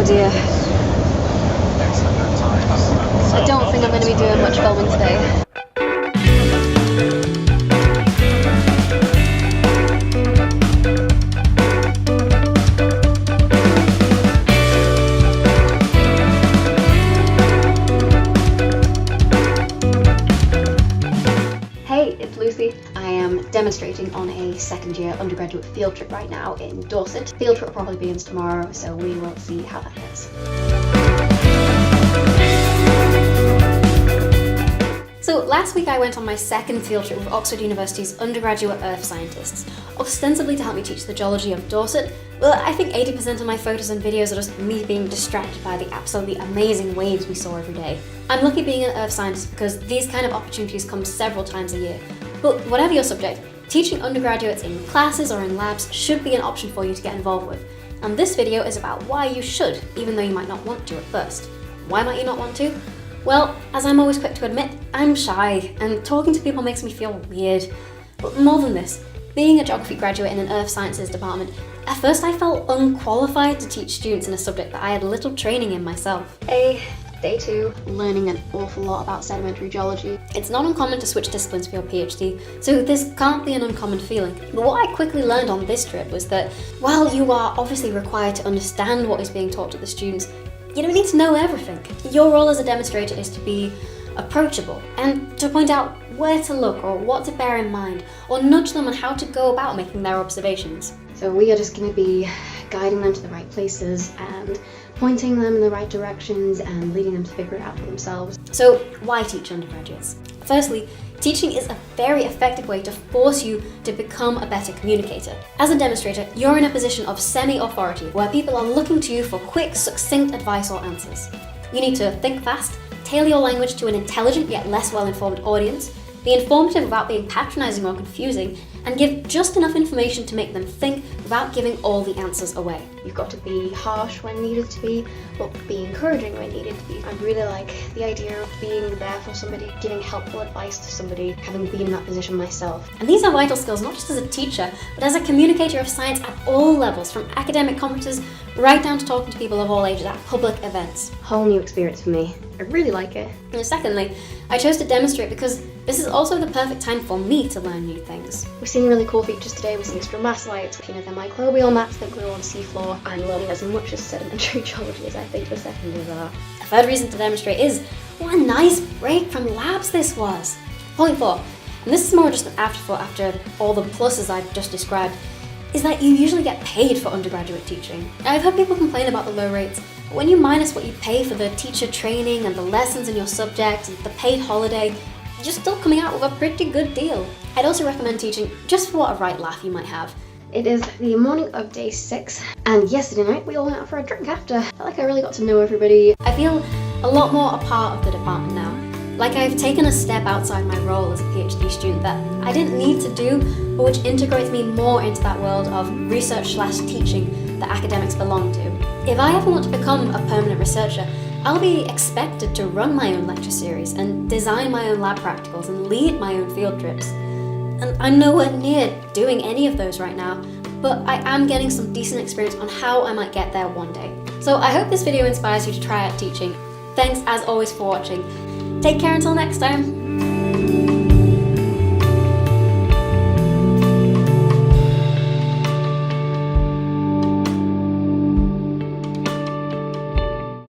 dear. I don't think I'm going to be doing much filming today. Hey, it's Lucy. I am demonstrating on a second year undergraduate field trip right now in Dorset. Field trip probably begins tomorrow, so we will see how that goes. So last week I went on my second field trip with Oxford University's undergraduate earth scientists, ostensibly to help me teach the geology of Dorset, but I think 80% of my photos and videos are just me being distracted by the absolutely amazing waves we saw every day. I'm lucky being an earth scientist because these kind of opportunities come several times a year. But whatever your subject, teaching undergraduates in classes or in labs should be an option for you to get involved with. And this video is about why you should, even though you might not want to at first. Why might you not want to? Well, as I'm always quick to admit, I'm shy, and talking to people makes me feel weird. But more than this, being a geography graduate in an earth sciences department, at first I felt unqualified to teach students in a subject that I had little training in myself. Day 2, learning an awful lot about sedimentary geology. It's not uncommon to switch disciplines for your PhD, so this can't be an uncommon feeling. But what I quickly learned on this trip was that while you are obviously required to understand what is being taught to the students, you don't need to know everything. Your role as a demonstrator is to be approachable and to point out where to look or what to bear in mind, or nudge them on how to go about making their observations. So we are just going to be guiding them to the right places and pointing them in the right directions and leading them to figure it out for themselves. So why teach undergraduates? Firstly, teaching is a very effective way to force you to become a better communicator. As a demonstrator, you're in a position of semi-authority where people are looking to you for quick, succinct advice or answers. You need to think fast, tailor your language to an intelligent yet less well-informed audience, be informative without being patronizing or confusing, and give just enough information to make them think without giving all the answers away. You've got to be harsh when needed to be, but be encouraging when needed to be. I really like the idea of being there for somebody, giving helpful advice to somebody, having been in that position myself. And these are vital skills not just as a teacher, but as a communicator of science at all levels, from academic conferences right down to talking to people of all ages at public events. Whole new experience for me. I really like it. And secondly, I chose to demonstrate because this is also the perfect time for me to learn new things. We've seen really cool features today. We've seen stromatolites, looking at the microbial mats that grow on the seafloor, and learning as much as sedimentary geology as I think the second years are. A third reason to demonstrate is what a nice break from labs this was. Point 4, and this is more just an afterthought after all the pluses I've just described, is that you usually get paid for undergraduate teaching. I've heard people complain about the low rates, but when you minus what you pay for the teacher training and the lessons in your subject and the paid holiday, you're still coming out with a pretty good deal. I'd also recommend teaching just for what a right laugh you might have. It is the morning of day 6, and yesterday night we all went out for a drink after. I felt like I really got to know everybody. I feel a lot more a part of the department now. Like I've taken a step outside my role as a PhD student that I didn't need to do, but which integrates me more into that world of research/teaching that academics belong to. If I ever want to become a permanent researcher, I'll be expected to run my own lecture series and design my own lab practicals and lead my own field trips. And I'm nowhere near doing any of those right now, but I am getting some decent experience on how I might get there one day. So I hope this video inspires you to try out teaching. Thanks as always for watching. Take care until next time.